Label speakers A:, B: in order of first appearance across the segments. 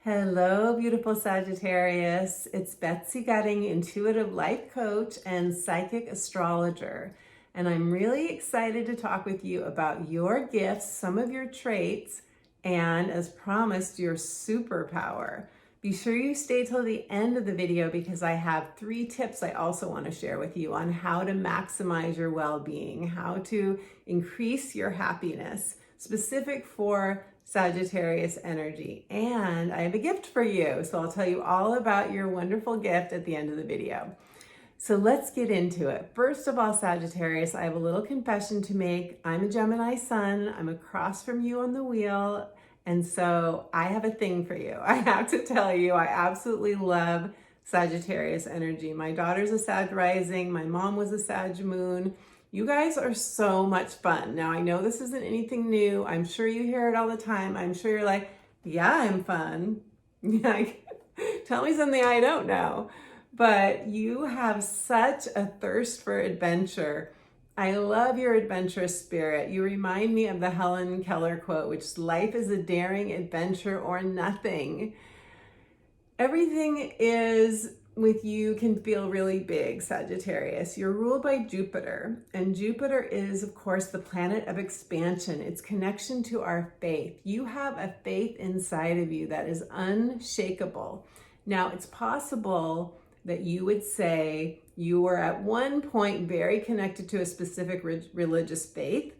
A: Hello, beautiful Sagittarius. It's Betsy Gutting, intuitive life coach and psychic astrologer. And I'm really excited to talk with you about your gifts, some of your traits, and as promised, your superpower. Be sure you stay till the end of the video because I have 3 tips I also want to share with you on how to maximize your well-being, how to increase your happiness, specific for Sagittarius energy. And I have a gift for you. So I'll tell you all about your wonderful gift at the end of the video. So let's get into it. First of all, Sagittarius, I have a little confession to make. I'm a Gemini sun. I'm across from you on the wheel. And so I have a thing for you. I have to tell you, I absolutely love Sagittarius energy. My daughter's a Sag rising. My mom was a Sag moon. You guys are so much fun. Now, I know this isn't anything new. I'm sure you hear it all the time. I'm sure you're like, yeah, I'm fun. Like, tell me something I don't know. But you have such a thirst for adventure. I love your adventurous spirit. You remind me of the Helen Keller quote, which is, life is a daring adventure or nothing. Everything is with you can feel really big, Sagittarius. You're ruled by Jupiter, and Jupiter is, of course, the planet of expansion. It's connection to our faith. You have a faith inside of you that is unshakable. Now, it's possible that you would say you were at one point very connected to a specific religious faith,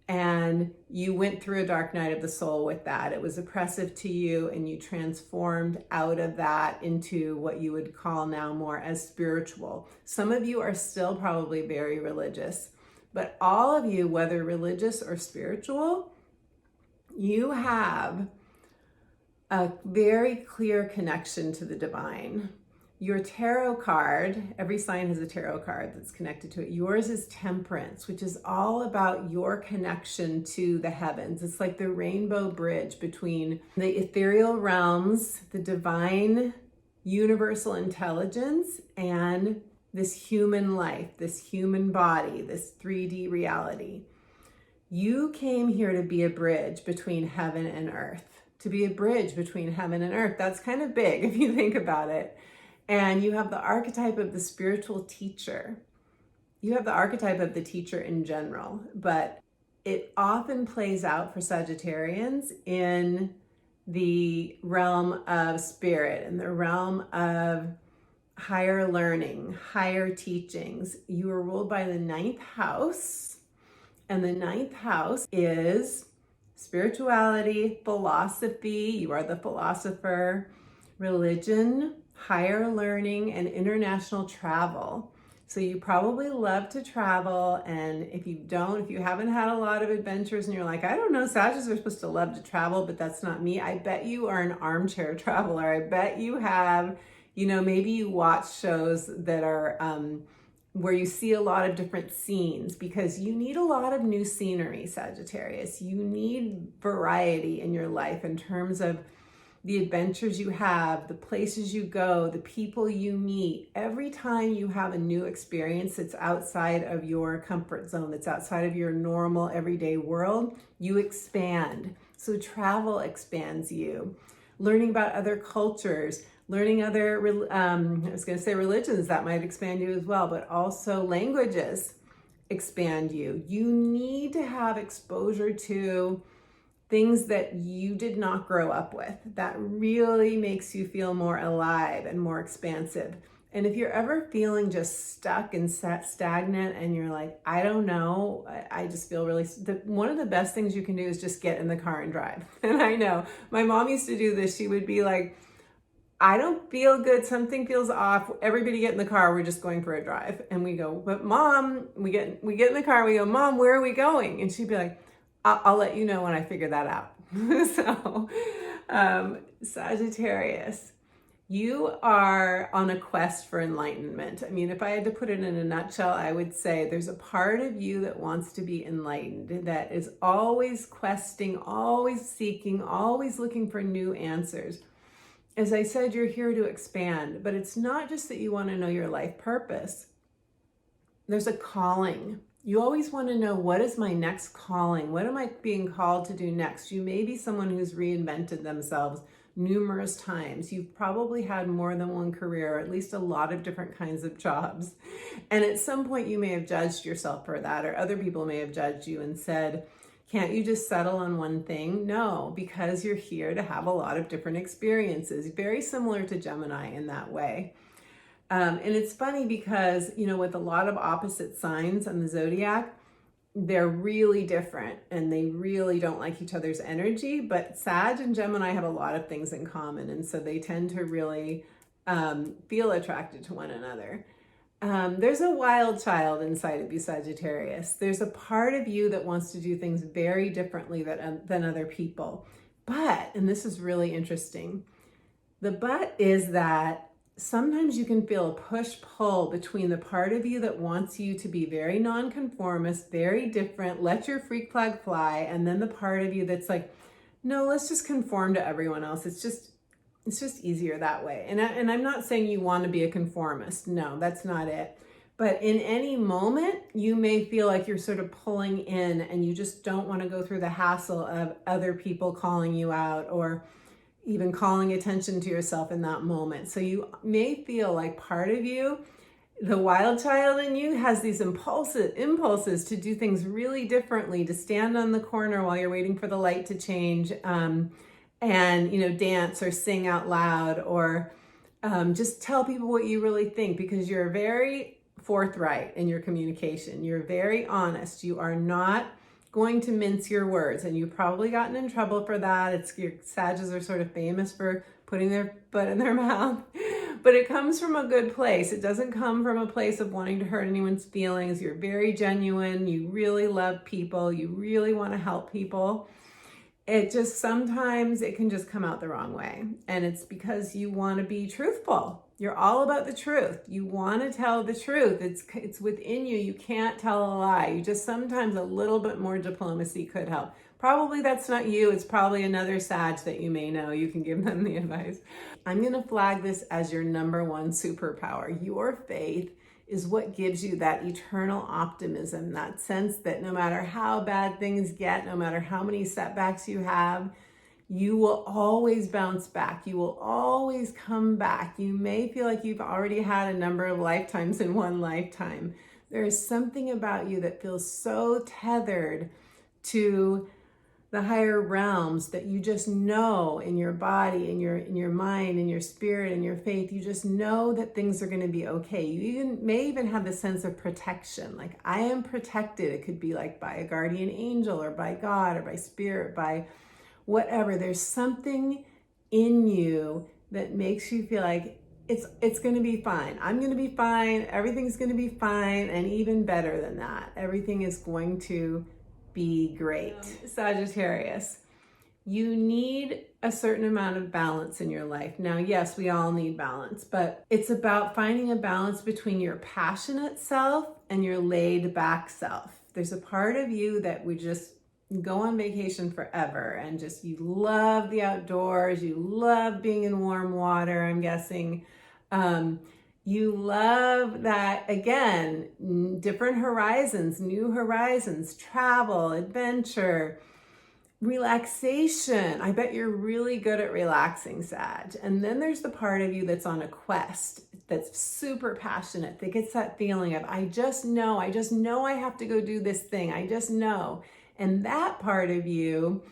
A: and you went through a dark night of the soul with that. It was oppressive to you, and you transformed out of that into what you would call now more as spiritual. Some of you are still probably very religious, but all of you, whether religious or spiritual, you have a very clear connection to the divine. Your tarot card, every sign has a tarot card that's connected to it. Yours is Temperance, which is all about your connection to the heavens. It's like the rainbow bridge between the ethereal realms, the divine universal intelligence, and this human life, this human body, this 3D reality. You came here to be a bridge between heaven and earth, to be a bridge between heaven and earth. That's kind of big if you think about it. And you have the archetype of the spiritual teacher. You have the archetype of the teacher in general, but it often plays out for Sagittarians in the realm of spirit, in the realm of higher learning, higher teachings. You are ruled by the 9th house, and the 9th house is spirituality, philosophy. You are the philosopher, religion, higher learning, and international travel. So you probably love to travel, and if you haven't had a lot of adventures and you're like, I don't know, Sagittarius are supposed to love to travel, but that's not me. I bet you are an armchair traveler. I bet you have, maybe you watch shows that are where you see a lot of different scenes, because you need a lot of new scenery, Sagittarius. You need variety in your life in terms of the adventures you have, the places you go, the people you meet. Every time you have a new experience that's outside of your comfort zone, that's outside of your normal everyday world, you expand. So travel expands you. Learning about other cultures, learning other, religions, that might expand you as well, but also languages expand you. You need to have exposure to things that you did not grow up with. That really makes you feel more alive and more expansive. And if you're ever feeling just stuck and stagnant and you're like, I don't know, I just feel really, one of the best things you can do is just get in the car and drive. And I know my mom used to do this. She would be like, I don't feel good, something feels off, everybody get in the car, we're just going for a drive. And we go, but Mom, we get in the car, we go, Mom, where are we going? And she'd be like, I'll let you know when I figure that out. So, Sagittarius, you are on a quest for enlightenment. I mean, if I had to put it in a nutshell, I would say there's a part of you that wants to be enlightened, that is always questing, always seeking, always looking for new answers. As I said, you're here to expand, but it's not just that you want to know your life purpose. There's a calling. You always want to know, what is my next calling? What am I being called to do next? You may be someone who's reinvented themselves numerous times. You've probably had more than one career, or at least a lot of different kinds of jobs. And at some point you may have judged yourself for that, or other people may have judged you and said, can't you just settle on one thing? No, because you're here to have a lot of different experiences, very similar to Gemini in that way. And it's funny because, you know, with a lot of opposite signs on the zodiac, they're really different and they really don't like each other's energy, but Sag and Gemini have a lot of things in common. And so they tend to really feel attracted to one another. There's a wild child inside of you, Sagittarius. There's a part of you that wants to do things very differently than other people. But, and this is really interesting, the but is that sometimes you can feel a push-pull between the part of you that wants you to be very nonconformist, very different, let your freak flag fly, and then the part of you that's like, no, let's just conform to everyone else. It's just easier that way. And I'm not saying you want to be a conformist. No, that's not it. But in any moment, you may feel like you're sort of pulling in and you just don't want to go through the hassle of other people calling you out or even calling attention to yourself in that moment. So you may feel like part of you, the wild child in you, has these impulses to do things really differently, to stand on the corner while you're waiting for the light to change, and, you know, dance or sing out loud, or just tell people what you really think, because you're very forthright in your communication. You're very honest. You are not going to mince your words, and you've probably gotten in trouble for that. Your Sages are sort of famous for putting their butt in their mouth, but it comes from a good place. It doesn't come from a place of wanting to hurt anyone's feelings. You're very genuine. You really love people. You really want to help people. It just, sometimes it can just come out the wrong way. And it's because you want to be truthful. You're all about the truth. You want to tell the truth. It's within you. You can't tell a lie. You just, sometimes a little bit more diplomacy could help. Probably that's not you. It's probably another Sag that you may know. You can give them the advice. I'm going to flag this as your number one superpower. Your faith is what gives you that eternal optimism, that sense that no matter how bad things get, no matter how many setbacks you have, you will always bounce back. You will always come back. You may feel like you've already had a number of lifetimes in one lifetime. There is something about you that feels so tethered to the higher realms that you just know in your body, in your mind, in your spirit, in your faith, you just know that things are going to be okay. You may even have the sense of protection, like I am protected. It could be like by a guardian angel or by God or by spirit, by whatever. There's something in you that makes you feel like it's going to be fine. I'm going to be fine. Everything's going to be fine. And even better than that, everything is going to be great. Sagittarius, you need a certain amount of balance in your life. Now, yes, we all need balance, but it's about finding a balance between your passionate self and your laid back self. There's a part of you that would just go on vacation forever and just, you love the outdoors, you love being in warm water, I'm guessing. You love that, again, different horizons, new horizons, travel, adventure, relaxation. I bet you're really good at relaxing, Sag. And then there's the part of you that's on a quest, that's super passionate, that gets that feeling of, I just know I have to go do this thing. I just know. And that part of you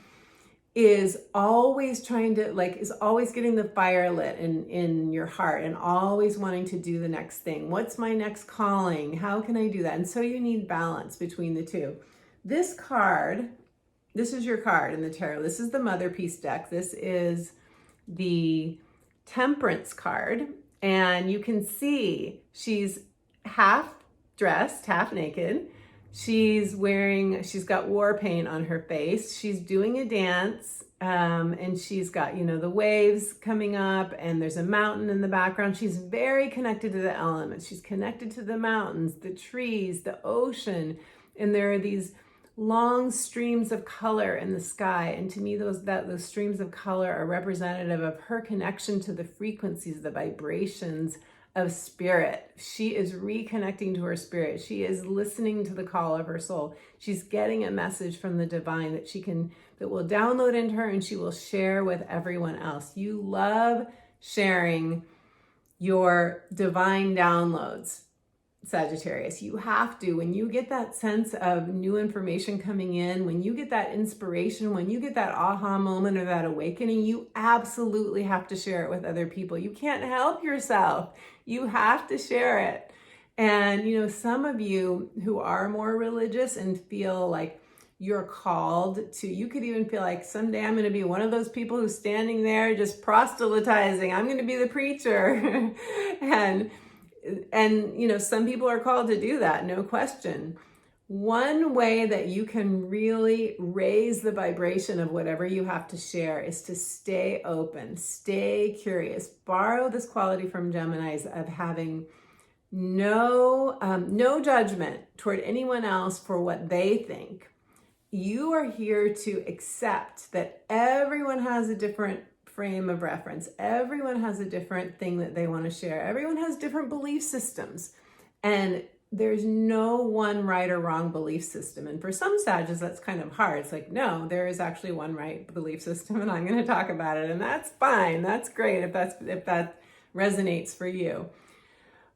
A: is always trying to, is always getting the fire lit in your heart and always wanting to do the next thing. What's my next calling? How can I do that? And so you need balance between the two. This card, this is your card in the tarot. This is the Motherpeace deck. This is the Temperance card. And you can see she's half dressed, half naked. She's got war paint on her face. She's doing a dance, and she's got, the waves coming up, and there's a mountain in the background. She's very connected to the elements. She's connected to the mountains, the trees, the ocean, and there are these long streams of color in the sky. And to me, those streams of color are representative of her connection to the frequencies, the vibrations of spirit. She is reconnecting to her spirit. She is listening to the call of her soul. She's getting a message from the divine that will download into her, and she will share with everyone else. You love sharing your divine downloads, Sagittarius. You have to. When you get that sense of new information coming in, when you get that inspiration, when you get that aha moment or that awakening, you absolutely have to share it with other people. You can't help yourself. You have to share it. And, some of you who are more religious and feel like you're called to, you could even feel like someday I'm going to be one of those people who's standing there just proselytizing. I'm going to be the preacher. and some people are called to do that, no question. One way that you can really raise the vibration of whatever you have to share is to stay open, stay curious. Borrow this quality from Geminis of having no judgment toward anyone else for what they think. You are here to accept that everyone has a different frame of reference. Everyone has a different thing that they want to share. Everyone has different belief systems. And there's no one right or wrong belief system. And for some Sagittarius, that's kind of hard. It's like, no, there is actually one right belief system, and I'm going to talk about it. And that's fine. That's great if that resonates for you.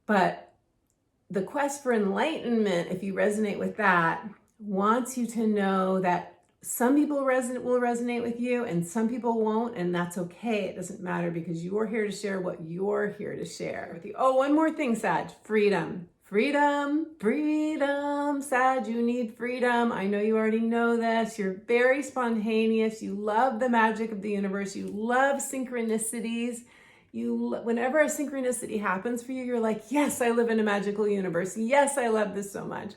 A: But the quest for enlightenment, if you resonate with that, wants you to know that some people will resonate with you and some people won't, and that's okay. It doesn't matter, because you're here to share what you're here to share with you. Oh, one more thing, Sag. Freedom. Freedom, Sag, you need freedom. I know you already know this. You're very spontaneous. You love the magic of the universe. You love synchronicities. Whenever a synchronicity happens for you, you're like, yes, I live in a magical universe. Yes, I love this so much.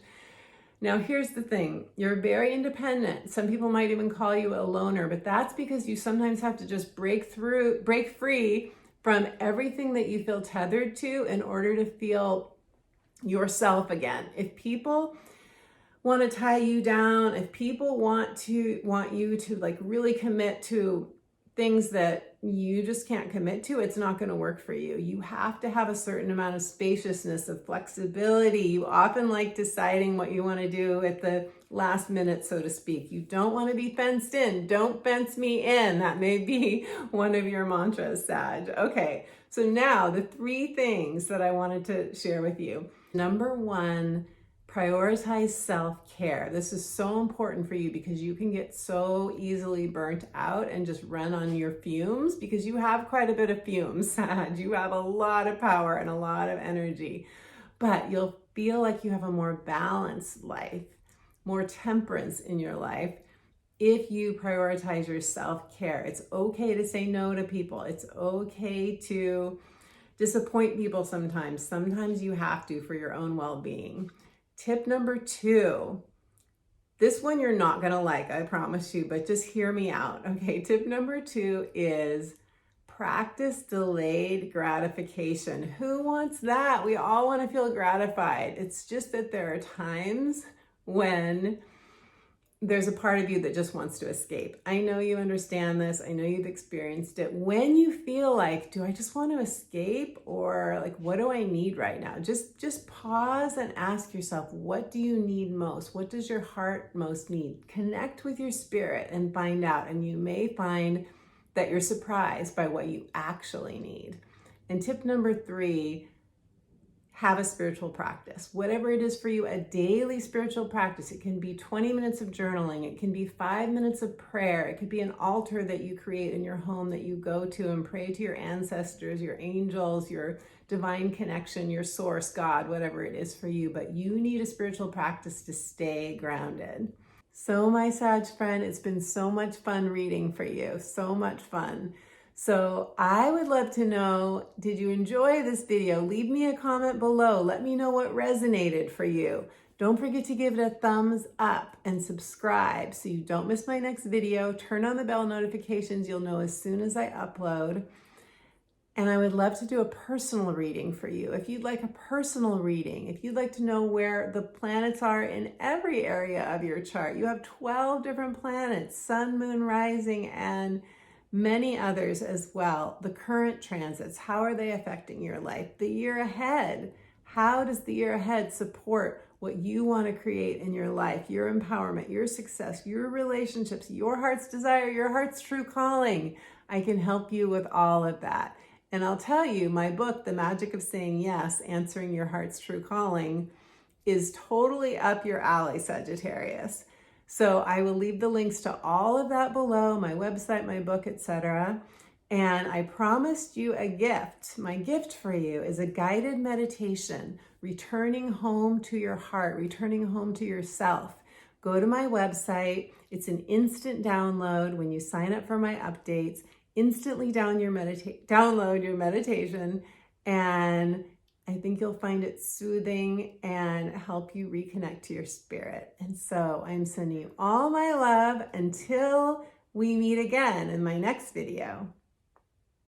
A: Now, here's the thing. You're very independent. Some people might even call you a loner, but that's because you sometimes have to just break free from everything that you feel tethered to in order to feel yourself again. If people want to tie you down, if people want you to like really commit to things that you just can't commit to, it's not going to work for you. You have to have a certain amount of spaciousness, of flexibility. You often like deciding what you want to do at the last minute, so to speak. You don't want to be fenced in. Don't fence me in. That may be one of your mantras, Sag. Okay, so now the 3 things that I wanted to share with you. Number 1, prioritize self-care. This is so important for you because you can get so easily burnt out and just run on your fumes, because you have quite a bit of fumes, Sag. You have a lot of power and a lot of energy, but you'll feel like you have a more balanced life, more temperance in your life if you prioritize your self-care. It's okay to say no to people. It's okay to disappoint people sometimes. Sometimes you have to for your own well-being. Tip number 2, this one you're not going to like, I promise you, but just hear me out. Okay, tip number 2 is practice delayed gratification. Who wants that? We all want to feel gratified. It's just that there are times when there's a part of you that just wants to escape. I know you understand this. I know you've experienced it. When you feel like, do I just want to escape, or like, what do I need right now? Just pause and ask yourself, what do you need most? What does your heart most need? Connect with your spirit and find out. And you may find that you're surprised by what you actually need. And tip number 3, have a spiritual practice. Whatever it is for you, a daily spiritual practice. It can be 20 minutes of journaling. It can be 5 minutes of prayer. It could be an altar that you create in your home that you go to and pray to your ancestors, your angels, your divine connection, your source, God, whatever it is for you. But you need a spiritual practice to stay grounded. So my Sag friend, it's been so much fun reading for you. So much fun. So I would love to know, did you enjoy this video? Leave me a comment below. Let me know what resonated for you. Don't forget to give it a thumbs up and subscribe so you don't miss my next video. Turn on the bell notifications. You'll know as soon as I upload. And I would love to do a personal reading for you. If you'd like a personal reading, if you'd like to know where the planets are in every area of your chart, you have 12 different planets, sun, moon, rising, and many others as well. The current transits, how are they affecting your life? The year ahead, how does the year ahead support what you want to create in your life, your empowerment, your success, your relationships, your heart's desire, your heart's true calling? I can help you with all of that. And I'll tell you, my book, The Magic of Saying Yes, Answering Your Heart's True Calling, is totally up your alley, Sagittarius. So I will leave the links to all of that below, my website, my book, etc. And I promised you a gift. My gift for you is a guided meditation, returning home to your heart, returning home to yourself. Go to my website. It's an instant download. When you sign up for my updates, instantly download your meditation, and I think you'll find it soothing and help you reconnect to your spirit. And so I'm sending you all my love until we meet again in my next video.